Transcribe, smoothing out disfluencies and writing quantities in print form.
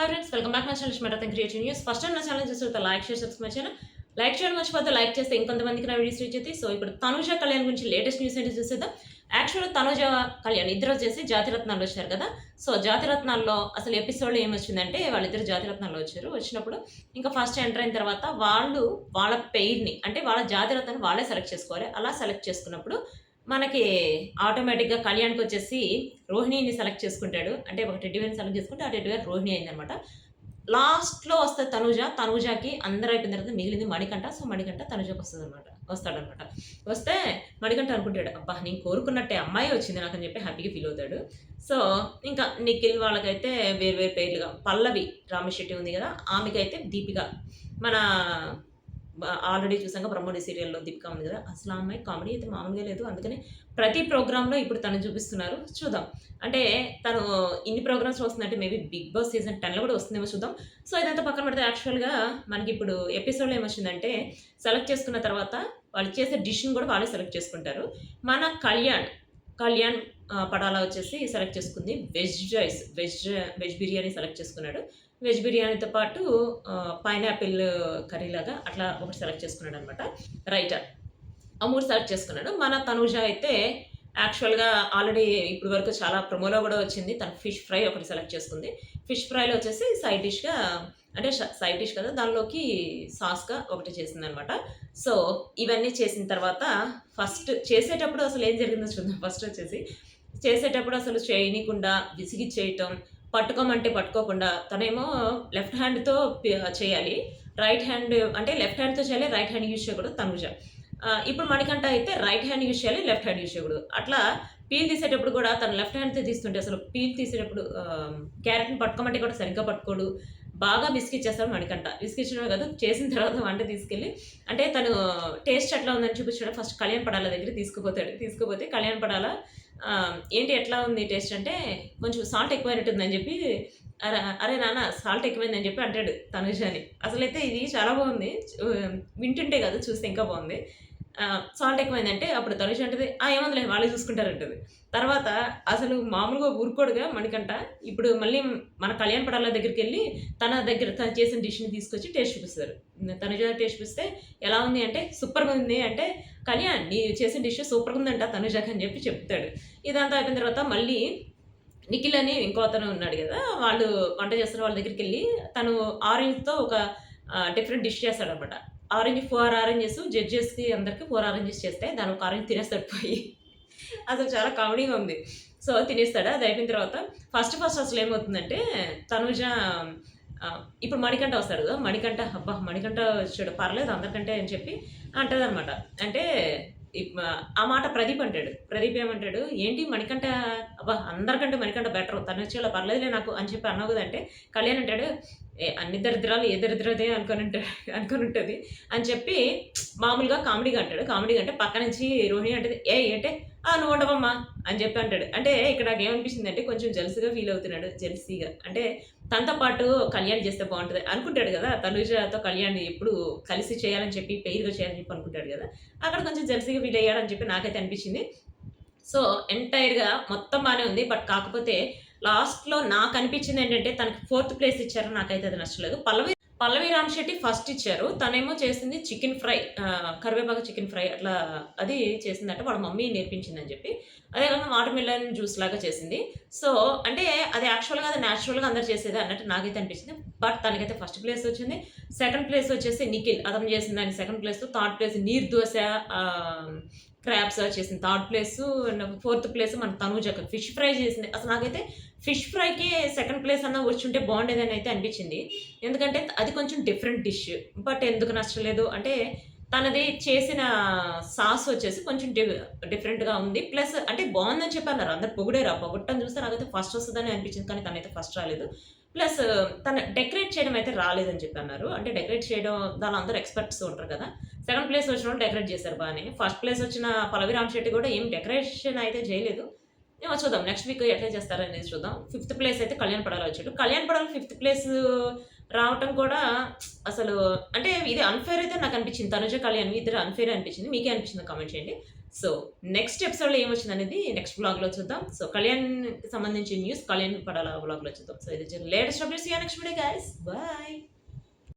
Hi friends, welcome back my channel smart creative news. First time నా channel చూస్తే like share subscribe చేయను. Like చేయడం మర్చిపోతే like చేస్తే ఇంకొంతమందికి నా వీడియోస్ రీచ్ అవుతాయి. సో ఇప్పుడు తనుజ కళ్యాణ్ గురించి లేటెస్ట్ న్యూస్ ఏంటి చూసేద్దాం. యాక్చువల్గా తనుజ కళ్యాణ్ ఇద్దరు వచ్చేసి జాతిరత్నాలు వచ్చారు కదా. సో జాతిరత్నాల్లో అసలు ఎపిసోడ్ ఏమొచ్చిందంటే వాళ్ళిద్దరు జాతిరత్నాల్లో వచ్చారు. వచ్చినప్పుడు ఇంకా ఫస్ట్ ఎంటర్ అయిన తర్వాత వాళ్ళు వాళ్ళ పెయిర్ని అంటే వాళ్ళ జాతిరత్నాన్ని వాళ్ళే సెలెక్ట్ చేసుకోవాలి. అలా సెలెక్ట్ చేసుకున్నప్పుడు మనకి ఆటోమేటిక్‌గా కళ్యాణ్‌కి వచ్చేసి రోహిణిని సెలెక్ట్ చేసుకుంటాడు. అంటే ఒక టెడ్డీ బేర్‌ని సెలెక్ట్ చేసుకుంటే ఆ టెడ్డీ బేర్ రోహిణి అయిందనమాట. లాస్ట్‌లో వస్తది తనూజ. తనూజకి అందరూ అయిపోయిన తర్వాత మిగిలింది మణికంఠ. సో, మణికంఠ వస్తాడనమాట. వస్తే మణికంఠ అనుకుంటాడు, అబ్బా! నేను కోరుకున్నట్టే అమ్మాయే వచ్చింది నాకని చెప్పి హ్యాపీగా ఫీల్ అవుతాడు. సో, ఇంకా నిఖిల్ వాళ్ళకైతే వేరు వేరు పేర్లుగా పల్లవి రామిశెట్టి ఉంది కదా! ఆమెకైతే దీపిక. మన ఆల్రెడీ చూసాంగా 'బ్రహ్మోడి' సీరియల్‌లో దీపిక ఉంది కదా! అసలు ఆ అమ్మాయి కామెడీ అయితే మామూలుగా లేదు. అందుకని ప్రతి ప్రోగ్రామ్‌లో ఇప్పుడు తనని చూపిస్తున్నారు. చూద్దాం. అంటే తను ఇన్ని ప్రోగ్రామ్స్‌లో వస్తుందంటే మేబీ 'బిగ్ బాస్' సీజన్ 10లో కూడా వస్తుందేమో చూద్దాం. సో, ఇదంతా పక్కన పెడితే యాక్చువల్‌గా మనకిప్పుడు ఎపిసోడ్‌లో ఏమొచ్చిందంటే సెలెక్ట్ చేసుకున్న తర్వాత వాళ్ళు చేసే డిష్‌ని కూడా వాళ్ళే సెలెక్ట్ చేసుకుంటారు. మన కళ్యాణ్ పడాలా వచ్చేసి సెలెక్ట్ చేసుకుంది వెజ్ బిర్యానీ సెలెక్ట్ చేసుకున్నాడు. వెజ్ బిర్యానీతో పాటు పైనాపిల్ కర్రీలాగా అట్లా ఒకటి సెలెక్ట్ చేసుకున్నాడనమాట. రైటర్. ఆ 3 సెలెక్ట్ చేసుకున్నాడు. మన తనూజ అయితే యాక్చువల్‌గా ఆల్రెడీ ఇప్పటి వరకు చాలా ప్రోమోలో గూడా వచ్చింది. తను ఫిష్ ఫ్రై ఒకటి సెలెక్ట్ చేసుకుంది. ఫిష్ ఫ్రైలో వచ్చేసి సైడ్ డిష్‌గా అంటే సైడ్ డిష్ కదా! దానిలోకి సాస్‌గా ఒకటి చేసిందనమాట. సో, ఇవన్నీ చేసిన తర్వాత ఫస్ట్ చేసేటప్పుడు అసలు ఏం జరిగిందో చూద్దాం. ఫస్ట్ వచ్చేసి చేసేటప్పుడు అసలు చేయనీకుండా విసిగిచ్చేయటం, పట్టుకోమంటే పట్టుకోకుండా తనేమో లెఫ్ట్ హ్యాండ్‌తో చేయాలి. రైట్ హ్యాండ్ అంటే లెఫ్ట్ హ్యాండ్‌తో చేయాలి. రైట్ హ్యాండ్ యూజ్ చేయకూడదు తనుజ. ఇప్పుడు మణికంఠ అయితే రైట్ హ్యాండ్ యూజ్ చేయాలి. లెఫ్ట్ హ్యాండ్ యూజ్ చేయకూడదు. అట్లా పీల్ తీసేటప్పుడు కూడా తను లెఫ్ట్ హ్యాండ్‌తో తీస్తుంటే అసలు పీల్ తీసేటప్పుడు క్యారెట్‌ని పట్టుకోమంటే కూడా సరిగ్గా పట్టుకోడు. బాగా విసిగిచ్చేస్తాడు మణికంఠ. విసిగిచ్చడమే కాదు చేసిన తర్వాత వంట తీసుకెళ్ళి అంటే తను టేస్ట్ ఎట్లా ఉందని చూపించడం ఫస్ట్ కళ్యాణ్ పడాల దగ్గరికి తీసుకుపోతాడు. తీసుకుపోతే కళ్యాణ్ పడాల ఏంటి ఎట్లా ఉంది టేస్ట్ అంటే కొంచెం సాల్ట్ ఎక్కువైనట్టుందని చెప్పి అరే నాన్న సాల్ట్ ఎక్కువైందని చెప్పి అంటాడు తనుజని. అసలైతే ఇది చాలా బాగుంది. వింటుంటే కాదు చూస్తే ఇంకా బాగుంది. సాల్ట్ ఎక్కువైందంటే అప్పుడు తనుజ అంటది, ఏముందిలే వాళ్ళే చూసుకుంటారంటది. తర్వాత అసలు మామూలుగా ఊరుకోడుగా మణికంఠ. ఇప్పుడు మళ్ళీ మన కళ్యాణ్ పడాల దగ్గరికెళ్ళి తను చేసిన డిష్‌ని తీసుకొచ్చి టేస్ట్ చూపిస్తారు. తనుజ టేస్ట్ చూపిస్తే ఎలా ఉంది అంటే సూపర్‌గా ఉంది అంటే, కళ్యాణ్ నీవు చేసిన డిష్ సూపర్‌గా ఉందంట తనుజకి అని చెప్పి చెప్తాడు. ఇదంతా అయిపోయిన తర్వాత మళ్ళీ నిఖిల్ అని ఇంకో అతను ఉన్నాడు గదా! వాళ్ళు వంట చేస్తున్న వాళ్ళ దగ్గరికెళ్ళి తను ఆరెంజ్‌తో ఒక డిఫరెంట్ డిష్ చేస్తాడనమాట. 4 ఆరెంజెస్ జడ్జెస్‌కి అందరికి 4 ఆరెంజెస్ చేస్తే దాన్ని ఒక ఆరెంజ్ తినేస్తాడు పోయి. అసలు చాలా కామెడీగా ఉంది. సో, తినేస్తాడు. అది అయిపోయిన తర్వాత ఫస్ట్ అసలు ఏమవుతుందంటే తనుజ ఇప్పుడు మణికంఠ వస్తాడు కదా! మణికంఠ అబ్బా! మణికంఠ వచ్చాడు పర్లేదు అందరికంటే అని చెప్పి అంటదనమాట. అంటే ఆ మాట ప్రదీప్ అంటాడు. ప్రదీప్ ఏమంటాడు, "ఏంటి మణికంఠ అబ్బా! అందరికంటే మణికంఠ బెటరు. తనొచ్చేలా పర్లేదులే నాకు" అని చెప్పి అన్నావు గదా! అంటే కళ్యాణ్ అంటాడు, అన్ని దరిద్రాలు ఏ దరిద్రదే అనుకోనుంటది అని చెప్పి మామూలుగా కామెడీగా అంటాడు. కామెడీగా అంటే పక్క నుంచి రోహిణి అంటది, "ఏయ్! అంటే నువ్వు ఉండవమ్మా" అని చెప్పి అంటాడు. అంటే ఇక్కడ నాకేమనిపించిందంటే కొంచెం జెలస్‌గా ఫీల్ అవుతున్నాడు. జెలసీగా అంటే తనతో పాటు కళ్యాణ్ చేస్తే బావుంటది అనుకుంటాడు గదా! తనుజతో కళ్యాణ్ ఎప్పుడు కలిసి చేయాలని చెప్పి పెయిర్‌గా చేయాలని చెప్పి అనుకుంటాడు గదా! అక్కడ కొంచెం జెలసీగా ఫీల్ అయ్యాడని చెప్పి నాకైతే అనిపించింది. సో, ఎంటైర్‌గా మొత్తం బానే ఉంది. బట్ కాకపోతే లాస్ట్‌లో నాకనిపించిందేంటంటే తనకి ఫోర్త్ ప్లేస్ ఇచ్చారు. నాకైతే అది నచ్చలేదు. పల్లవి రామిశెట్టి ఫస్ట్ ఇచ్చారు. తనేమో చేసింది చికెన్ ఫ్రై. కరివేపాకు చికెన్ ఫ్రై అట్లా అది చేసిందంట. వాళ్ళ మమ్మీ నేర్పించిందని చెప్పి. అదే కాకుండా వాటర్ మిలన్ జ్యూస్ లాగా చేసింది. సో, అంటే అది యాక్చువల్‌గా అది నేచురల్‌గా అందరూ చేసేదే అన్నట్టు నాకైతే అనిపించింది. బట్ తనకైతే ఫస్ట్ ప్లేస్ వచ్చింది. సెకండ్ ప్లేస్ వచ్చేసి నిఖిల్. అతను చేసిన దానికి సెకండ్ ప్లేస్. థర్డ్ ప్లేస్ నీరు దోస క్రాబ్స్ చేసింది. థర్డ్ ప్లేసు ఫోర్త్ ప్లేస్ మన తనూజకి ఫిష్ ఫ్రై చేసింది. అసలు నాకైతే ఫిష్ ఫ్రైకి సెకండ్ ప్లేస్ అన్నా వచ్చుంటే బాగుండేదని అయితే అనిపించింది. ఎందుకంటే అది కొంచెం డిఫరెంట్ డిష్. బట్ ఎందుకు నచ్చలేదు అంటే తనది చేసిన సాస్ వచ్చేసి కొంచెం డిఫరెంట్‌గా ఉంది. ప్లస్ అంటే బావుందని చెప్పి అన్నారు. అందరూ పొగిడారు. ఆ పొగట్టం చూస్తే నాకైతే ఫస్ట్ వస్తదని అనిపించింది. కానీ తనైతే ఫస్ట్ రాలేదు. ప్లస్ తను డెకరేట్ చేయడం అయితే రాలేదని చెప్పి అన్నారు. అంటే డెకరేట్ చేయడం దానిలో అందరూ ఎక్స్‌పర్ట్స్ ఉంటారు కదా! సెకండ్ ప్లేస్ వచ్చినోళ్ళు డెకరేట్ చేశారు బానే. ఫస్ట్ ప్లేస్ వచ్చిన పల్లవి రామిశెట్టి కూడా ఏం డెకరేషన్ అయితే చేయలేదు. ఏమో చూద్దాం. నెక్స్ట్ వీక్ ఎట్లా చేస్తారనేది చూద్దాం. ఫిఫ్త్ ప్లేస్ అయితే కళ్యాణ్ పడాల వచ్చాడు. కళ్యాణ్ పడాల ఫిఫ్త్ ప్లేస్ రావటం కూడా అసలు అంటే ఇది అన్‌ఫెయిర్ అయితే నాకనిపించింది. తనుజ, కళ్యాణ్ ఇద్దరు అన్‌ఫెయిరే అనిపించింది. మీకే అనిపించిందో కామెంట్ చేయండి. సో నెక్స్ట్ ఎపిసోడ్‌లో ఏమొచ్చిందనేది నెక్స్ట్ వ్లాగ్‌లో చూద్దాం. సో కళ్యాణ్‌కి సంబంధించి న్యూస్ కళ్యాణ్ పడాల వ్లాగ్‌లో చూద్దాం. సో ఇది latest updates. See you next video guys. By.